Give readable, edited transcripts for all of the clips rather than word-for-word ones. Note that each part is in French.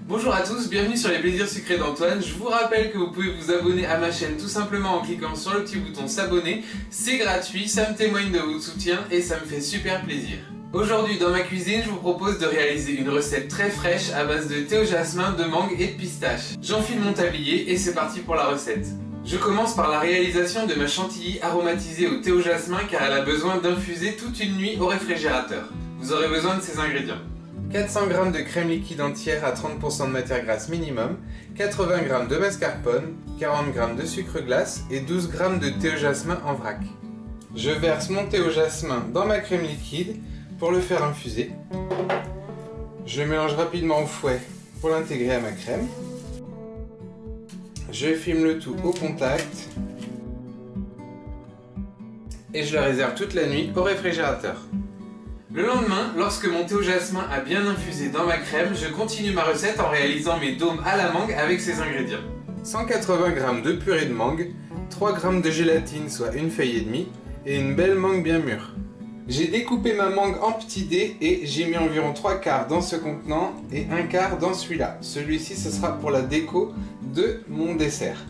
Bonjour à tous, bienvenue sur les plaisirs sucrés d'Antoine. Je vous rappelle que vous pouvez vous abonner à ma chaîne tout simplement en cliquant sur le petit bouton s'abonner. C'est gratuit, ça me témoigne de votre soutien et ça me fait super plaisir. Aujourd'hui dans ma cuisine, je vous propose de réaliser une recette très fraîche à base de thé au jasmin, de mangue et de pistache. J'enfile mon tablier et c'est parti pour la recette. Je commence par la réalisation de ma chantilly aromatisée au thé au jasmin car elle a besoin d'infuser toute une nuit au réfrigérateur. Vous aurez besoin de ces ingrédients. 400 g de crème liquide entière à 30% de matière grasse minimum, 80 g de mascarpone, 40 g de sucre glace et 12 g de thé au jasmin en vrac. Je verse mon thé au jasmin dans ma crème liquide pour le faire infuser. Je mélange rapidement au fouet pour l'intégrer à ma crème. Je filme le tout au contact et je le réserve toute la nuit au réfrigérateur. Le lendemain, lorsque mon thé au jasmin a bien infusé dans ma crème, je continue ma recette en réalisant mes dômes à la mangue avec ces ingrédients. 180 g de purée de mangue, 3 g de gélatine soit une feuille et demie et une belle mangue bien mûre. J'ai découpé ma mangue en petits dés et j'ai mis environ 3/4 dans ce contenant et 1/4 dans celui-là. Celui-ci ce sera pour la déco de mon dessert.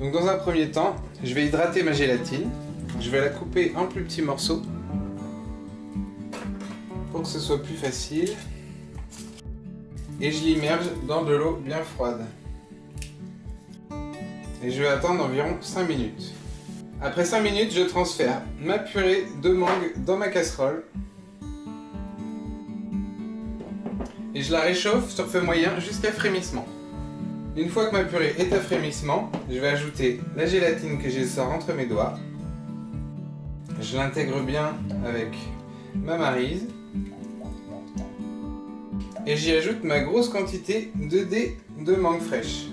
Donc dans un premier temps, je vais hydrater ma gélatine. Je vais la couper en plus petits morceaux pour que ce soit plus facile. Et je l'immerge dans de l'eau bien froide. Et je vais attendre environ 5 minutes. Après 5 minutes, je transfère ma purée de mangue dans ma casserole. Et je la réchauffe sur feu moyen jusqu'à frémissement. Une fois que ma purée est à frémissement, je vais ajouter la gélatine que j'essore entre mes doigts. Je l'intègre bien avec ma maryse. Et j'y ajoute ma grosse quantité de dés de mangue fraîche.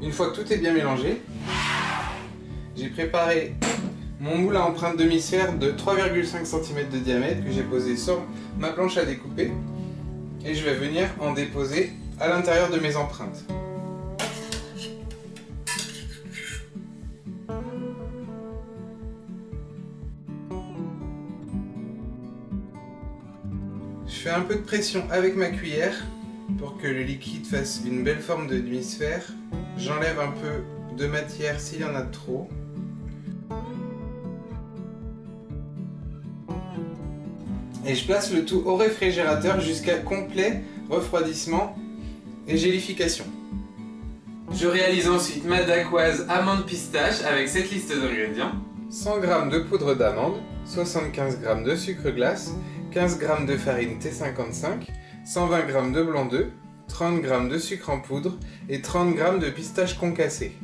Une fois que tout est bien mélangé, j'ai préparé mon moule à empreinte demi-sphère de 3,5 cm de diamètre que j'ai posé sur ma planche à découper. Et je vais venir en déposer à l'intérieur de mes empreintes. Je fais un peu de pression avec ma cuillère pour que le liquide fasse une belle forme de demi-sphère. J'enlève un peu de matière s'il y en a trop. Et je place le tout au réfrigérateur jusqu'à complet refroidissement et gélification. Je réalise ensuite ma dacquoise amande pistache avec cette liste d'ingrédients. 100 g de poudre d'amande, 75 g de sucre glace, 15 g de farine T55, 120 g de blanc d'œuf, 30 g de sucre en poudre et 30 g de pistache concassée.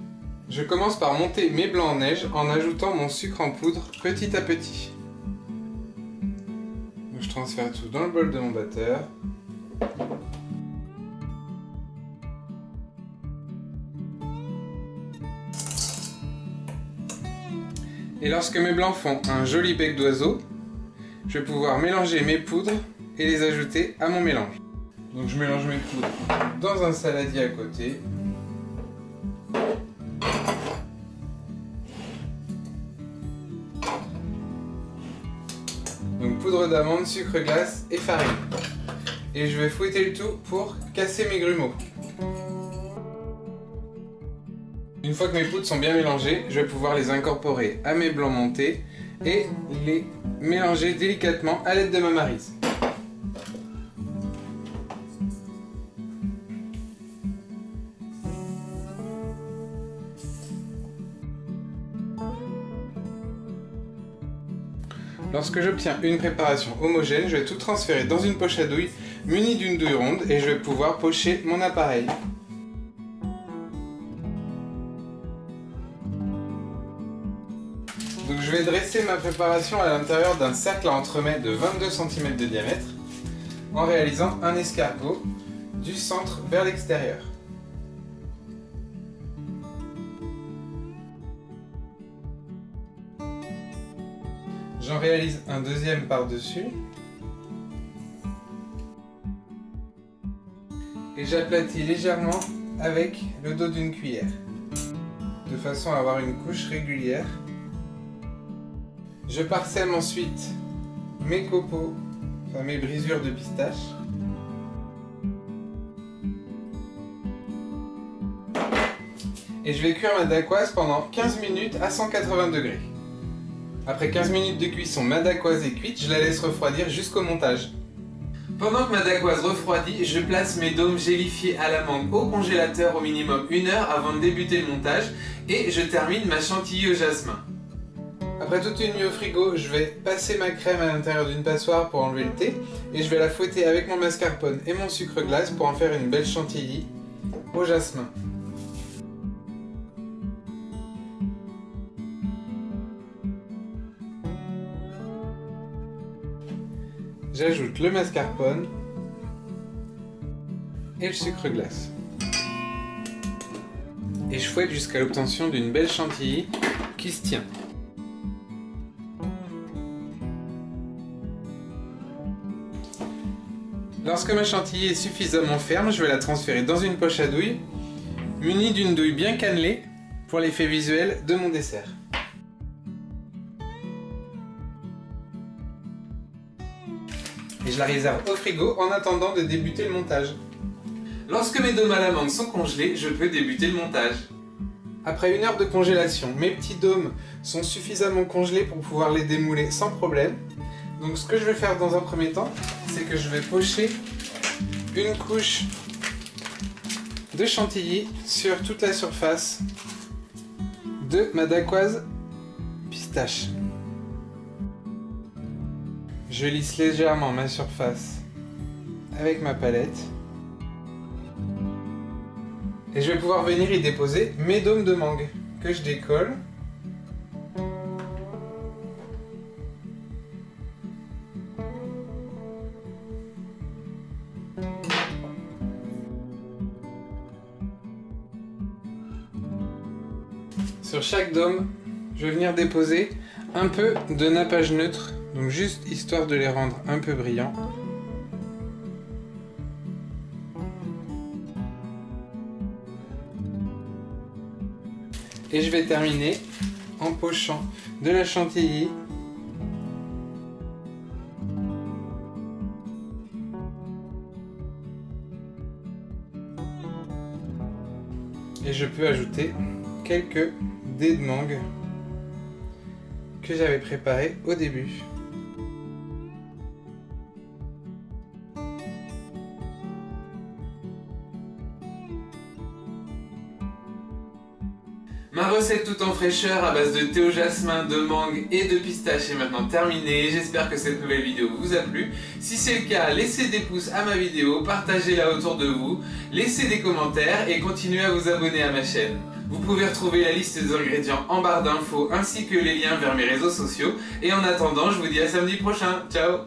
Je commence par monter mes blancs en neige en ajoutant mon sucre en poudre petit à petit. Je transfère tout dans le bol de mon batteur. Et lorsque mes blancs font un joli bec d'oiseau, je vais pouvoir mélanger mes poudres et les ajouter à mon mélange. Donc je mélange mes poudres dans un saladier à côté. Donc poudre d'amande, sucre glace et farine. Et je vais fouetter le tout pour casser mes grumeaux. Une fois que mes poudres sont bien mélangées, je vais pouvoir les incorporer à mes blancs montés et les mélanger délicatement à l'aide de ma maryse. Lorsque j'obtiens une préparation homogène, je vais tout transférer dans une poche à douille munie d'une douille ronde et je vais pouvoir pocher mon appareil. Donc je vais dresser ma préparation à l'intérieur d'un cercle à entremets de 22 cm de diamètre en réalisant un escargot du centre vers l'extérieur. J'en réalise un deuxième par-dessus et j'aplatis légèrement avec le dos d'une cuillère de façon à avoir une couche régulière. Je parsème ensuite mes copeaux, enfin mes brisures de pistache. Et je vais cuire ma dacquoise pendant 15 minutes à 180 degrés. Après 15 minutes de cuisson, ma dacquoise est cuite, je la laisse refroidir jusqu'au montage. Pendant que ma dacquoise refroidit, je place mes dômes gélifiés à la mangue au congélateur au minimum 1 heure avant de débuter le montage et je termine ma chantilly au jasmin. Après toute une nuit au frigo, je vais passer ma crème à l'intérieur d'une passoire pour enlever le thé et je vais la fouetter avec mon mascarpone et mon sucre glace pour en faire une belle chantilly au jasmin. J'ajoute le mascarpone et le sucre glace. Et je fouette jusqu'à l'obtention d'une belle chantilly qui se tient. Lorsque ma chantilly est suffisamment ferme, je vais la transférer dans une poche à douille, munie d'une douille bien cannelée pour l'effet visuel de mon dessert. Et je la réserve au frigo en attendant de débuter le montage. Lorsque mes dômes à la mangue sont congelés, je peux débuter le montage. Après 1 heure de congélation, mes petits dômes sont suffisamment congelés pour pouvoir les démouler sans problème. Donc ce que je vais faire dans un premier temps, c'est que je vais pocher une couche de chantilly sur toute la surface de ma dacquoise pistache. Je lisse légèrement ma surface avec ma palette. Et je vais pouvoir venir y déposer mes dômes de mangue que je décolle. Sur chaque dôme, je vais venir déposer un peu de nappage neutre. Donc juste histoire de les rendre un peu brillants. Et je vais terminer en pochant de la chantilly et je peux ajouter quelques dés de mangue que j'avais préparé au début. Ma recette tout en fraîcheur à base de thé au jasmin, de mangue et de pistache est maintenant terminée. J'espère que cette nouvelle vidéo vous a plu. Si c'est le cas, laissez des pouces à ma vidéo, partagez-la autour de vous, laissez des commentaires et continuez à vous abonner à ma chaîne. Vous pouvez retrouver la liste des ingrédients en barre d'infos ainsi que les liens vers mes réseaux sociaux. Et en attendant, je vous dis à samedi prochain. Ciao!